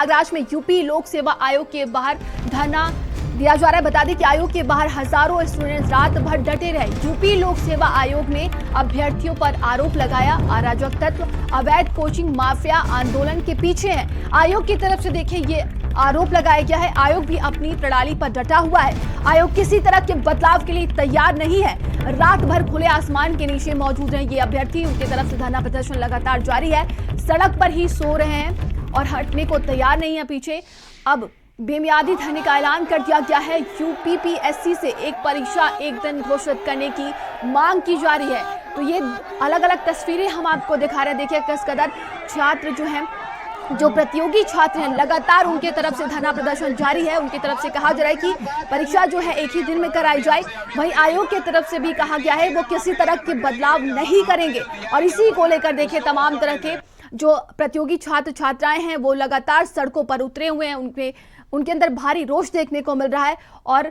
प्रयागराज में यूपी लोक सेवा आयोग के बाहर धरना दिया जा रहा है। बता दें कि आयोग के बाहर हजारों स्टूडेंट्स रात भर डटे रहे। यूपी लोक सेवा आयोग ने अभ्यर्थियों पर आरोप लगाया, अराजक तत्व अवैध कोचिंग माफिया आंदोलन के पीछे है। आयोग की तरफ से देखिए ये आरोप लगाया गया है। आयोग भी अपनी प्रणाली पर डटा हुआ है। आयोग किसी तरह के बदलाव के लिए तैयार नहीं है। रात भर खुले आसमान के नीचे मौजूद हैं ये अभ्यर्थी। उनकी तरफ से धरना प्रदर्शन लगातार जारी है। सड़क पर ही सो रहे हैं और हटने को तैयार नहीं है पीछे। अब बेमियादी धरने का ऐलान कर दिया गया है। यूपीपीएससी से एक परीक्षा एक दिन घोषित करने की मांग की जा रही है। तो ये अलग अलग तस्वीरें हम आपको दिखा रहे हैं। देखिए किस कदर छात्र जो हैं, जो प्रतियोगी छात्र हैं, लगातार उनके तरफ से धरना प्रदर्शन जारी है। उनकी तरफ से कहा जा रहा है कि परीक्षा जो है एक ही दिन में कराई जाए। वहीं आयोग की तरफ से भी कहा गया है वो किसी तरह के बदलाव नहीं करेंगे। और इसी को लेकर देखिए तमाम तरह के जो प्रतियोगी छात्र छात्राएं हैं वो लगातार सड़कों पर उतरे हुए हैं। उनके अंदर भारी रोष देखने को मिल रहा है और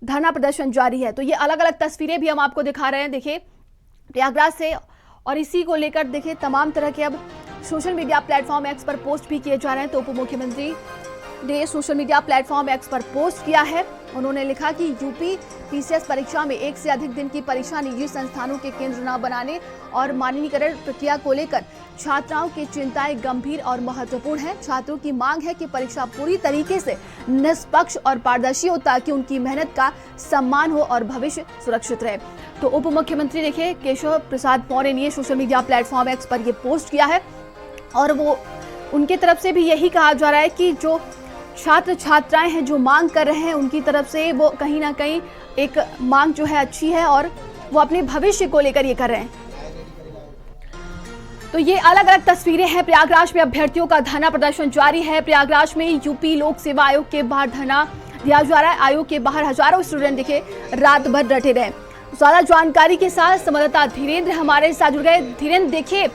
धरना प्रदर्शन जारी है। तो ये अलग अलग तस्वीरें भी हम आपको दिखा रहे हैं। देखिए प्रयागराज से, और इसी को लेकर देखिए तमाम तरह के अब सोशल मीडिया प्लेटफॉर्म एक्स पर पोस्ट भी किए जा रहे हैं। तो उप मुख्यमंत्री ने सोशल मीडिया प्लेटफॉर्म एक्स पर पोस्ट किया है। उन्होंने लिखा कि यूपी पीसीएस परीक्षा में एक से अधिक दिन की परीक्षा निजी संस्थानों के केंद्र न बनाने और माननीकरण प्रक्रिया को लेकर छात्राओं की चिंताएं गंभीर और महत्वपूर्ण है। छात्रों की मांग है कि परीक्षा पूरी तरीके से निष्पक्ष और पारदर्शी हो ताकि उनकी मेहनत का सम्मान हो और भविष्य सुरक्षित रहे। तो उप मुख्यमंत्री देखिए केशव प्रसाद मौर्य ने सोशल मीडिया प्लेटफॉर्म एक्स पर यह पोस्ट किया है और वो उनकी तरफ से भी यही कहा जा रहा है कि जो छात्र छात्राएं हैं जो मांग कर रहे हैं उनकी तरफ से वो कहीं ना कहीं एक मांग जो है अच्छी है और वो अपने भविष्य को लेकर ये कर रहे हैं। तो ये अलग अलग तस्वीरें हैं। प्रयागराज में अभ्यर्थियों का धरना प्रदर्शन जारी है। प्रयागराज में यूपी लोक सेवा आयोग के बाहर धरना दिया जा रहा है। आयोग के बाहर हजारों स्टूडेंट दिखे रात भर डटे रहे। ज्यादा जानकारी के साथ संवाददाता धीरेन्द्र हमारे साथ जुड़ गए। धीरेन्द्र देखिए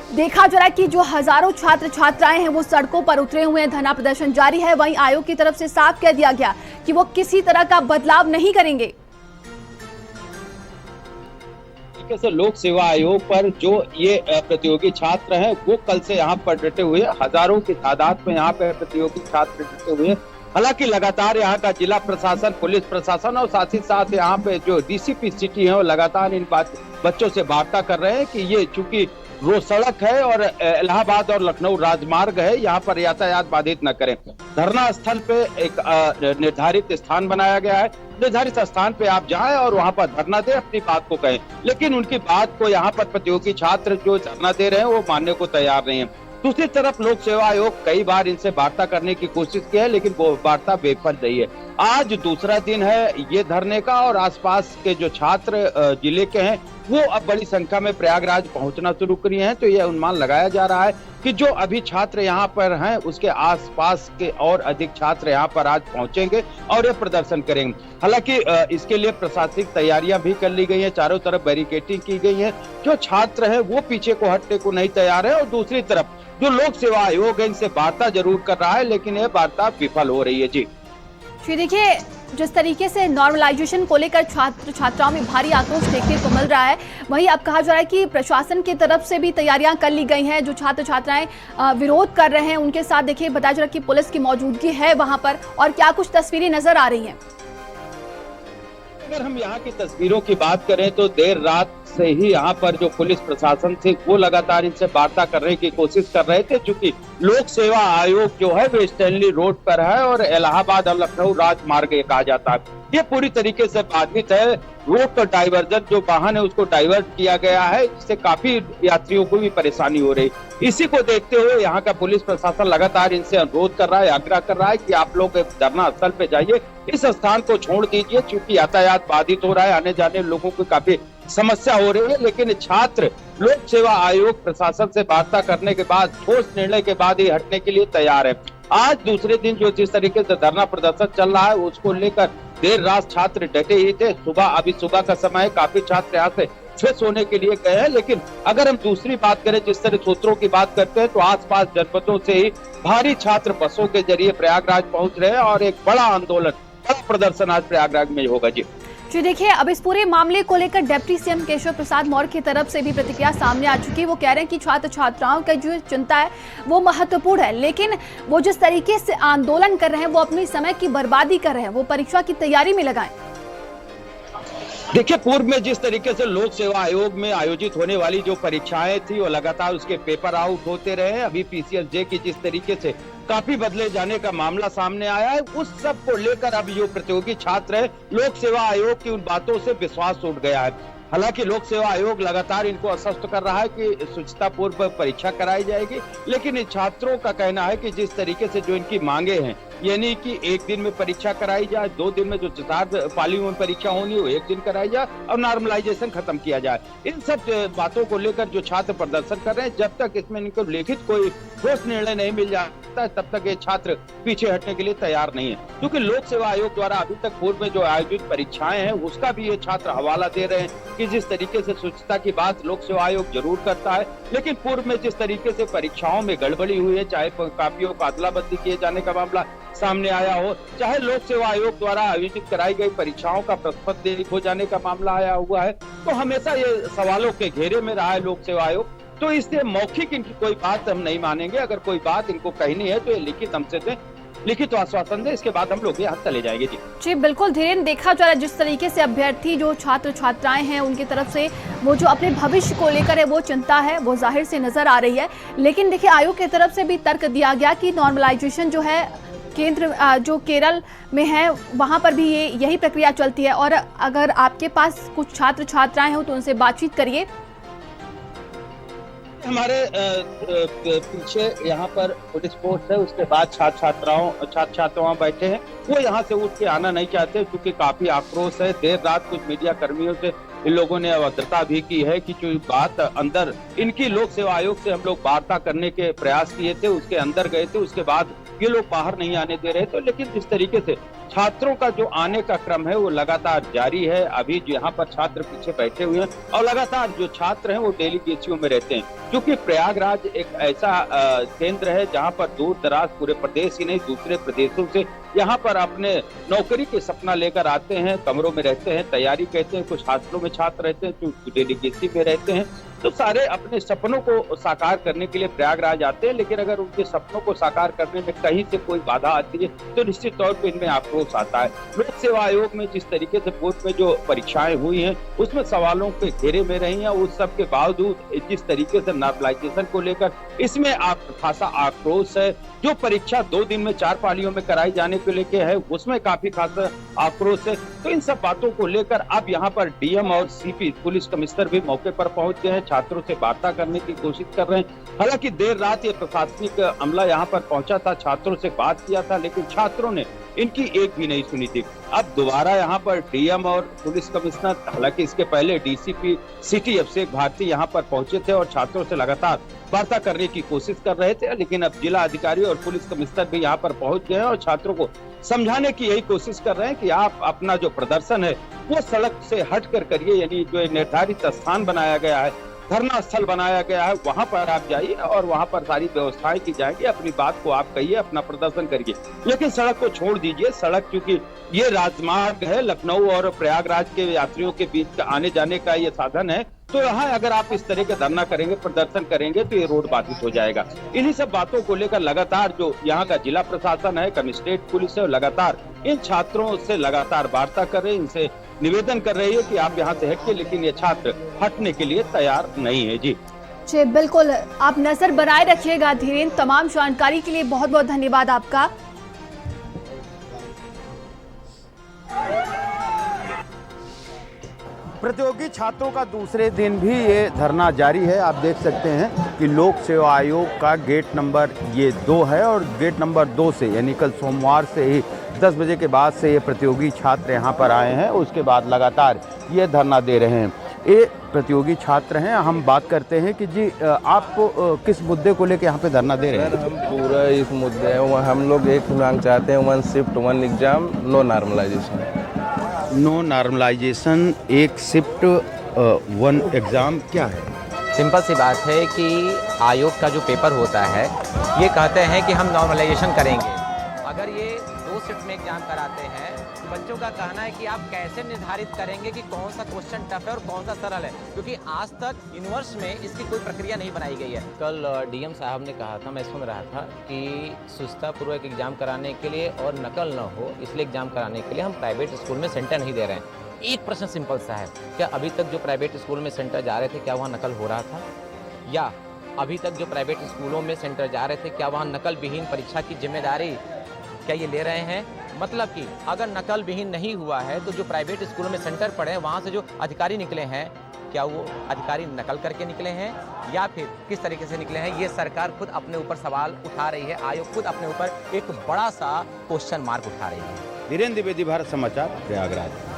देखा जा रहा है कि जो हजारों छात्र छात्राएं हैं वो सड़कों पर उतरे हुए हैं, धरना प्रदर्शन जारी है। वहीं आयोग की तरफ से साफ कह दिया गया कि वो किसी तरह का बदलाव नहीं करेंगे। से लोक सेवा आयोग पर जो ये प्रतियोगी छात्र हैं वो कल से यहाँ पर डटे हुए, हजारों की तादाद में यहाँ पे प्रतियोगी छात्र डटे हुए। हालांकि लगातार यहाँ का जिला प्रशासन, पुलिस प्रशासन और साथ ही साथ यहाँ पे जो डीसीपी सिटी है वो लगातार इन बच्चों से वार्ता कर रहे हैं कि ये चूंकि रोड सड़क है और इलाहाबाद और लखनऊ राजमार्ग है, यहाँ पर यातायात बाधित न करें। धरना स्थल पे एक निर्धारित स्थान बनाया गया है। निर्धारित स्थान पे आप जाएं और वहां पर धरना दें, अपनी बात को कहें। लेकिन उनकी बात को यहाँ पर प्रतियोगी छात्र जो धरना दे रहे हैं वो मानने को तैयार नहीं है। दूसरी तरफ लोक सेवा आयोग कई बार इनसे वार्ता करने की कोशिश की है लेकिन वो वार्ता बेफल रही है। आज दूसरा दिन है ये धरने का और आसपास के जो छात्र जिले के हैं वो अब बड़ी संख्या में प्रयागराज पहुंचना शुरू किए हैं। तो यह अनुमान लगाया जा रहा है कि जो अभी छात्र यहाँ पर हैं उसके आसपास के और अधिक छात्र यहाँ पर आज पहुंचेंगे और ये प्रदर्शन करेंगे। हालांकि इसके लिए प्रशासनिक तैयारियां भी कर ली गई हैं, चारों तरफ बैरिकेडिंग की गई है। जो छात्र हैं वो पीछे को हटने को नहीं तैयार है और दूसरी तरफ जो लोक सेवा आयोग है इनसे वार्ता जरूर कर रहा है लेकिन ये वार्ता विफल हो रही है। जी देखिए जिस तरीके से नॉर्मलाइजेशन को लेकर छात्र छात्राओं में भारी आक्रोश देखने को मिल रहा है, वहीं अब कहा जा रहा है कि प्रशासन की तरफ से भी तैयारियां कर ली गई हैं। जो छात्र छात्राएं विरोध कर रहे हैं उनके साथ देखिए बताया जा रहा है कि पुलिस की मौजूदगी है वहां पर। और क्या कुछ तस्वीरें नजर आ रही हैं? अगर हम यहाँ की तस्वीरों की बात करें तो देर रात से ही यहाँ पर जो पुलिस प्रशासन थे वो लगातार इनसे वार्ता करने की कोशिश कर रहे थे। चूंकि लोक सेवा आयोग जो है वो स्टैनली रोड पर है और इलाहाबाद और लखनऊ राजमार्ग कहा जाता है। ये पूरी तरीके से बाधित है। रोड का डाइवर्जन जो वाहन है उसको डाइवर्ट किया गया है, इससे काफी यात्रियों को भी परेशानी हो रही। इसी को देखते हुए यहाँ का पुलिस प्रशासन लगातार इनसे अनुरोध कर रहा है, आग्रह कर रहा है कि आप लोग धरना स्थल पे जाइए, इस स्थान को छोड़ दीजिए क्योंकि यातायात बाधित हो रहा है, आने जाने लोगों को काफी समस्या हो रही है। लेकिन छात्र लोक सेवा आयोग प्रशासन से वार्ता करने के बाद, ठोस निर्णय के बाद ही हटने के लिए तैयार है। आज दूसरे दिन जो जिस तरीके से धरना प्रदर्शन चल रहा है उसको लेकर देर रात छात्र डटे ही थे। अभी सुबह का समय है, काफी छात्र यहाँ से फ्रेश होने के लिए गए हैं। लेकिन अगर हम दूसरी बात करें, जिस तरह सूत्रों की बात करते हैं तो आसपास जनपदों से ही भारी छात्र बसों के जरिए प्रयागराज पहुंच रहे हैं और एक बड़ा आंदोलन, बड़ा प्रदर्शन आज प्रयागराज में होगा। जी जी देखिए, अब इस पूरे मामले को लेकर डिप्टी सीएम केशव प्रसाद मौर्य की तरफ से भी प्रतिक्रिया सामने आ चुकी है। वो कह रहे हैं कि छात्र छात्राओं का जो चिंता है वो महत्वपूर्ण है, लेकिन वो जिस तरीके से आंदोलन कर रहे हैं वो अपनी समय की बर्बादी कर रहे हैं, वो परीक्षा की तैयारी में लगाएं। देखिए, पूर्व में जिस तरीके से लोक सेवा आयोग में आयोजित होने वाली जो परीक्षाएं थी वो लगातार उसके पेपर आउट होते रहे। अभी पीसीएसजे की जिस तरीके से काफी बदले जाने का मामला सामने आया है, उस सब को लेकर अब जो प्रतियोगी छात्र है, लोक सेवा आयोग की उन बातों से विश्वास उठ गया है। हालांकि लोक सेवा आयोग लगातार इनको आश्वस्त कर रहा है कि शुचिता पूर्व परीक्षा कराई जाएगी, लेकिन इन छात्रों का कहना है कि जिस तरीके से जो इनकी मांगे हैं, यानी कि एक दिन में परीक्षा कराई जाए, 2 दिन में जो 4 पालियों में परीक्षा होनी हो 1 दिन कराई जाए और नॉर्मलाइजेशन खत्म किया जाए। इन सब बातों को लेकर जो छात्र प्रदर्शन कर रहे हैं, जब तक इसमें इनको लिखित कोई ठोस निर्णय नहीं मिल जाता है, तब तक ये छात्र पीछे हटने के लिए तैयार नहीं है। क्योंकि लोक सेवा आयोग द्वारा अभी तक पूर्व में जो आयोजित परीक्षाएं हैं उसका भी ये छात्र हवाला दे रहे हैं कि जिस तरीके से शुचिता की बात लोक सेवा आयोग जरूर करता है, लेकिन पूर्व में जिस तरीके से परीक्षाओं में गड़बड़ी हुई है, चाहे कापियों का अदला बदली किए जाने का मामला सामने आया हो, चाहे लोक सेवा आयोग द्वारा आयोजित कराई गई परीक्षाओं का प्रश्नपत्र लीक हो जाने का मामला आया हुआ है, तो हमेशा ये सवालों के घेरे में रहा है लोक सेवा आयोग। तो इसलिए मौखिक इनकी कोई बात हम नहीं मानेंगे। अगर कोई बात इनको कहनी है तो ये लिखित हमसे दें, लिखित आश्वासन दे, इसके बाद हम लोग यहाँ चले जाएंगे। जी बिल्कुल धीरेन्द्र, देखा जा रहा है जिस तरीके से अभ्यर्थी जो छात्र छात्राएं हैं उनकी तरफ से वो जो अपने भविष्य को लेकर है वो चिंता है, वो जाहिर से नजर आ रही है। लेकिन देखिए, आयोग की तरफ से भी तर्क दिया गया कि नॉर्मलाइजेशन जो है केंद्र जो केरल में है वहां पर भी यही प्रक्रिया चलती है, और अगर आपके पास कुछ छात्र छात्राएं हो तो उनसे बातचीत करिए। हमारे पीछे यहाँ पर पुलिस फोर्स है, उसके बाद छात्र छात्राओं बैठे हैं, वो यहाँ से उठ के आना नहीं चाहते क्योंकि काफी आक्रोश है। देर रात कुछ मीडिया कर्मियों से इन लोगों ने अभद्रता भी की है कि जो बात अंदर इनकी लोक सेवा आयोग से हम लोग वार्ता करने के प्रयास किए थे, उसके अंदर गए थे, उसके बाद ये लोग बाहर नहीं आने दे रहे थे। लेकिन इस तरीके से छात्रों का जो आने का क्रम है वो लगातार जारी है। अभी यहाँ पर छात्र पीछे बैठे हुए हैं और लगातार जो छात्र हैं वो डेलीगेसियों में रहते हैं, क्योंकि प्रयागराज एक ऐसा केंद्र है जहाँ पर दूर दराज पूरे प्रदेश ही नहीं दूसरे प्रदेशों से यहाँ पर अपने नौकरी के सपना लेकर आते हैं, कमरों में रहते हैं, तैयारी करते हैं। कुछ हॉस्टलों में छात्र रहते हैं, कुछ डेलीगेसी में रहते हैं, तो सारे अपने सपनों को साकार करने के लिए प्रयागराज आते हैं। लेकिन अगर उनके सपनों को साकार करने में कहीं से कोई बाधा आती है तो निश्चित तौर पे इनमें आक्रोश आता है। लोक सेवा आयोग में जिस तरीके से पूर्व में जो परीक्षाएं हुई हैं उसमें सवालों के घेरे में रही हैं, उस सब के बावजूद जिस तरीके से नॉर्मलाइजेशन को लेकर इसमें खासा आक्रोश है। जो परीक्षा 2 दिन में 4 पालियों में कराई जाने को लेके है उसमें काफी खासा आक्रोश है। तो इन सब बातों को लेकर अब यहाँ पर डीएम और सीपी पुलिस कमिश्नर भी मौके पर पहुंच गए हैं, छात्रों से वार्ता करने की कोशिश कर रहे हैं। हालांकि देर रात ये प्रशासनिक अमला यहाँ पर पहुंचा था, छात्रों से बात किया था, लेकिन छात्रों ने इनकी एक भी नहीं सुनी थी। अब दोबारा यहाँ पर डीएम और पुलिस कमिश्नर, हालांकि इसके पहले डीसीपी सिटी अभिषेक भारती यहाँ पर पहुंचे थे और छात्रों से लगातार वार्ता करने की कोशिश कर रहे थे। लेकिन अब जिला अधिकारी और पुलिस कमिश्नर भी यहाँ पर पहुंच गए हैं और छात्रों को समझाने की यही कोशिश कर रहे हैं कि आप अपना जो प्रदर्शन है वो सड़क से हट कर करिए, यानी जो निर्धारित स्थान बनाया गया है, धरना स्थल बनाया गया है, वहां पर आप जाइए और वहां पर सारी व्यवस्थाएं की जाएंगी। अपनी बात को आप कहिए, अपना प्रदर्शन करिए, लेकिन सड़क को छोड़ दीजिए। सड़क क्योंकि ये राजमार्ग है, लखनऊ और प्रयागराज के यात्रियों के बीच आने जाने का ये साधन है, तो यहाँ अगर आप इस तरह के धरना करेंगे, प्रदर्शन करेंगे तो ये रोड बाधित हो जाएगा। इन्हीं सब बातों को लेकर लगातार जो यहाँ का जिला प्रशासन है, कमिश्नरेट पुलिस है, लगातार इन छात्रों से लगातार वार्ता कर रहे हैं, इनसे निवेदन कर रही है कि आप यहाँ से हटिए, लेकिन ये छात्र हटने के लिए तैयार नहीं है। जी बिल्कुल, आप नजर बनाए रखिएगा धीरेन्द्र। तमाम जानकारी के लिए बहुत बहुत धन्यवाद आपका। प्रतियोगी छात्रों का दूसरे दिन भी ये धरना जारी है। आप देख सकते हैं कि लोक सेवा आयोग का गेट नंबर ये 2 है और गेट नंबर 2 से यानी कल सोमवार से ही 10 बजे के बाद से ये प्रतियोगी छात्र यहाँ पर आए हैं। उसके बाद लगातार ये धरना दे रहे हैं। ये प्रतियोगी छात्र हैं। हम बात करते हैं कि जी आपको किस मुद्दे को लेकर यहाँ पे धरना दे रहे हैं? हम पूरा इस मुद्दे हम लोग एक मांग चाहते हैं, 1 shift 1 exam, no normalisation. No normalisation, 1 shift 1 exam क्या है? सिंपल सी बात है कि आयोग का जो पेपर होता है ये कहते हैं कि हम नॉर्मलाइजेशन करेंगे, अगर ये 2 शिफ्ट में एग्जाम कराते हैं तो बच्चों का कहना है कि आप कैसे निर्धारित करेंगे कि कौन सा क्वेश्चन टफ है और कौन सा सरल है, क्योंकि आज तक यूनिवर्स में इसकी कोई प्रक्रिया नहीं बनाई गई है। कल डीएम साहब ने कहा था, मैं सुन रहा था कि सुस्तापूर्वक एग्जाम कराने के लिए और नकल न हो इसलिए एग्जाम कराने के लिए हम प्राइवेट स्कूल में सेंटर नहीं दे रहे हैं। एक प्रश्न सिंपल सा है, क्या अभी तक जो प्राइवेट स्कूल में सेंटर जा रहे थे क्या वहाँ नकल हो रहा था? या अभी तक जो प्राइवेट स्कूलों में सेंटर जा रहे थे क्या वहाँ नकल विहीन परीक्षा की जिम्मेदारी क्या ये ले रहे हैं? मतलब कि अगर नकल विहीन नहीं हुआ है तो जो प्राइवेट स्कूलों में सेंटर पड़े हैं वहाँ से जो अधिकारी निकले हैं क्या वो अधिकारी नकल करके निकले हैं या फिर किस तरीके से निकले हैं? ये सरकार खुद अपने ऊपर सवाल उठा रही है, आयोग खुद अपने ऊपर एक बड़ा सा क्वेश्चन मार्क उठा रही है। धीरेन्द्र द्विवेदी, भारत समाचार, प्रयागराज।